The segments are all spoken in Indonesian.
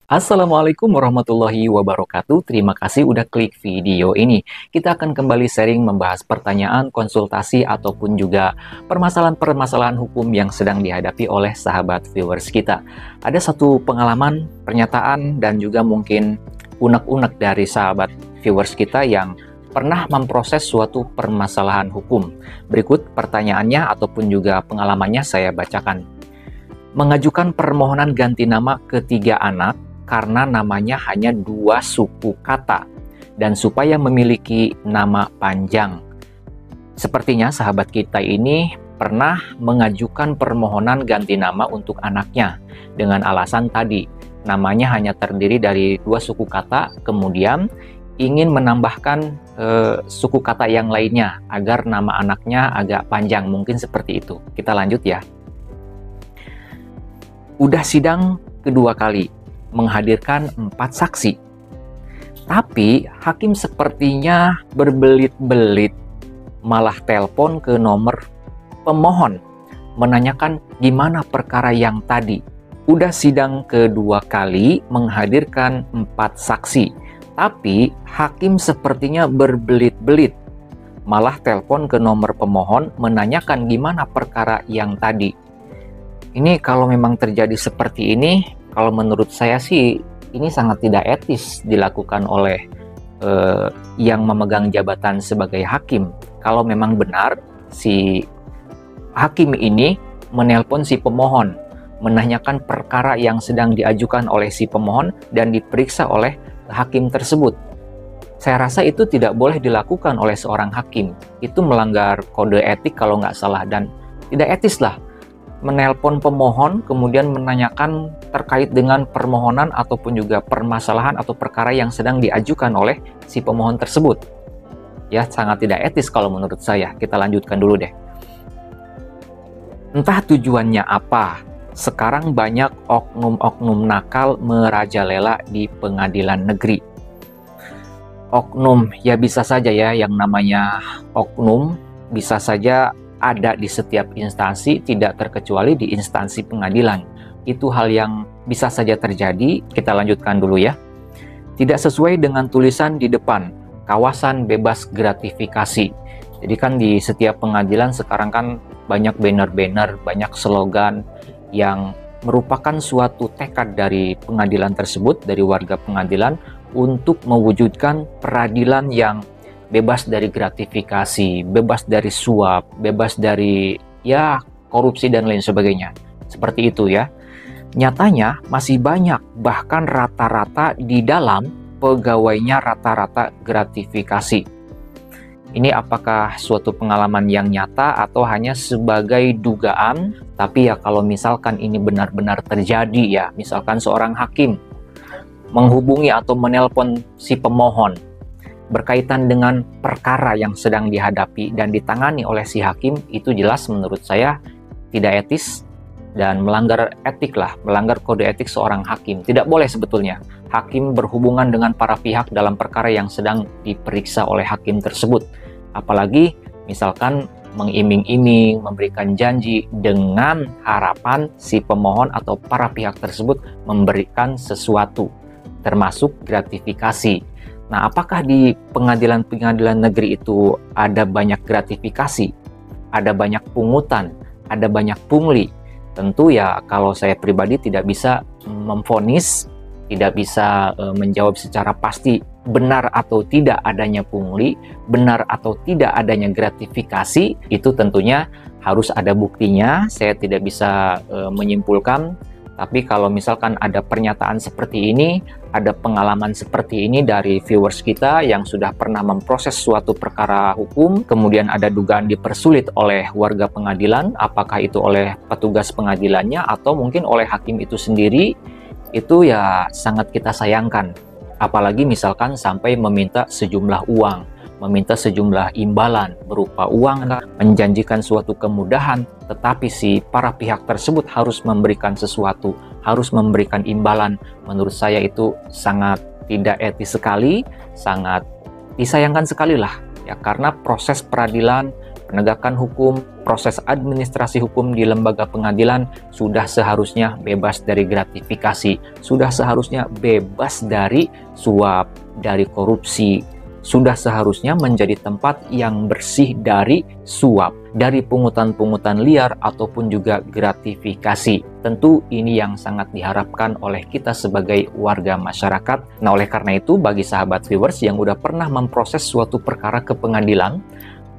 Assalamualaikum warahmatullahi wabarakatuh. Terima kasih udah klik video ini. Kita akan kembali sharing membahas pertanyaan, konsultasi, ataupun juga permasalahan-permasalahan hukum yang sedang dihadapi oleh sahabat viewers kita. Ada satu pengalaman, pernyataan, dan juga mungkin unek-unek dari sahabat viewers kita yang pernah memproses suatu permasalahan hukum. Berikut pertanyaannya ataupun juga pengalamannya saya bacakan. Mengajukan permohonan ganti nama ketiga anak karena namanya hanya 2 suku kata dan supaya memiliki nama panjang. Sepertinya sahabat kita ini pernah mengajukan permohonan ganti nama untuk anaknya dengan alasan tadi, namanya hanya terdiri dari 2 suku kata, kemudian ingin menambahkan suku kata yang lainnya agar nama anaknya agak panjang, mungkin seperti itu. Kita lanjut ya. Udah sidang kedua kali, menghadirkan 4 saksi. Tapi hakim sepertinya berbelit-belit, malah telepon ke nomor pemohon, menanyakan gimana perkara yang tadi. Udah sidang kedua kali, menghadirkan 4 saksi. Tapi hakim sepertinya berbelit-belit, malah telepon ke nomor pemohon, menanyakan gimana perkara yang tadi. Ini kalau memang terjadi seperti ini, kalau menurut saya sih ini sangat tidak etis dilakukan oleh yang memegang jabatan sebagai hakim. Kalau memang benar si hakim ini menelpon si pemohon, menanyakan perkara yang sedang diajukan oleh si pemohon dan diperiksa oleh hakim tersebut. Saya rasa itu tidak boleh dilakukan oleh seorang hakim. Itu melanggar kode etik kalau nggak salah dan tidak etis lah. Menelpon pemohon kemudian menanyakan terkait dengan permohonan ataupun juga permasalahan atau perkara yang sedang diajukan oleh si pemohon tersebut. Ya, sangat tidak etis kalau menurut saya. Kita lanjutkan dulu deh. Entah tujuannya apa, sekarang banyak oknum-oknum nakal merajalela di pengadilan negeri. Oknum, ya bisa saja ya, yang namanya oknum bisa saja ada di setiap instansi, tidak terkecuali di instansi pengadilan. Itu hal yang bisa saja terjadi. Kita lanjutkan dulu ya. Tidak sesuai dengan tulisan di depan, kawasan bebas gratifikasi. Jadi kan di setiap pengadilan sekarang kan banyak banner-banner, banyak slogan yang merupakan suatu tekad dari pengadilan tersebut, dari warga pengadilan, untuk mewujudkan peradilan yang bebas dari gratifikasi, bebas dari suap, bebas dari ya korupsi dan lain sebagainya. Seperti itu ya. Nyatanya masih banyak, bahkan rata-rata di dalam pegawainya rata-rata gratifikasi. Ini apakah suatu pengalaman yang nyata atau hanya sebagai dugaan? Tapi ya kalau misalkan ini benar-benar terjadi ya, misalkan seorang hakim menghubungi atau menelpon si pemohon berkaitan dengan perkara yang sedang dihadapi dan ditangani oleh si hakim, itu jelas menurut saya tidak etis dan melanggar etik lah, melanggar kode etik seorang hakim. Tidak boleh sebetulnya hakim berhubungan dengan para pihak dalam perkara yang sedang diperiksa oleh hakim tersebut. Apalagi misalkan mengiming-iming, memberikan janji dengan harapan si pemohon atau para pihak tersebut memberikan sesuatu, termasuk gratifikasi. Nah, apakah di pengadilan-pengadilan negeri itu ada banyak gratifikasi, ada banyak pungutan, ada banyak pungli? Tentu ya kalau saya pribadi tidak bisa memvonis, tidak bisa menjawab secara pasti benar atau tidak adanya pungli, benar atau tidak adanya gratifikasi, itu tentunya harus ada buktinya. Saya tidak bisa menyimpulkan. Tapi kalau misalkan ada pernyataan seperti ini, ada pengalaman seperti ini dari viewers kita yang sudah pernah memproses suatu perkara hukum, kemudian ada dugaan dipersulit oleh warga pengadilan, apakah itu oleh petugas pengadilannya atau mungkin oleh hakim itu sendiri, itu ya sangat kita sayangkan. Apalagi misalkan sampai meminta sejumlah uang, meminta sejumlah imbalan berupa uang, menjanjikan suatu kemudahan, tetapi si para pihak tersebut harus memberikan sesuatu, harus memberikan imbalan. Menurut saya itu sangat tidak etis sekali, sangat disayangkan sekali lah ya, karena proses peradilan, penegakan hukum, proses administrasi hukum di lembaga pengadilan sudah seharusnya bebas dari gratifikasi, sudah seharusnya bebas dari suap, dari korupsi, sudah seharusnya menjadi tempat yang bersih dari suap, dari pungutan-pungutan liar ataupun juga gratifikasi. Tentu ini yang sangat diharapkan oleh kita sebagai warga masyarakat. Nah, oleh karena itu bagi sahabat viewers yang udah pernah memproses suatu perkara ke pengadilan,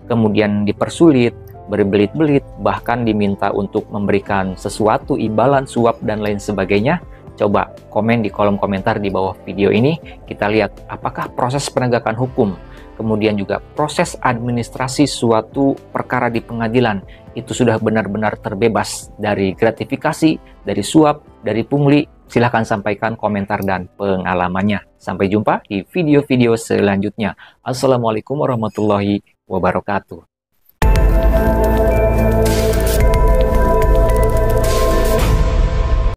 kemudian dipersulit, berbelit-belit, bahkan diminta untuk memberikan sesuatu, imbalan, suap, dan lain sebagainya, coba komen di kolom komentar di bawah video ini. Kita lihat apakah proses penegakan hukum, kemudian juga proses administrasi suatu perkara di pengadilan itu sudah benar-benar terbebas dari gratifikasi, dari suap, dari pungli. Silahkan sampaikan komentar dan pengalamannya. Sampai jumpa di video-video selanjutnya. Assalamualaikum warahmatullahi wabarakatuh.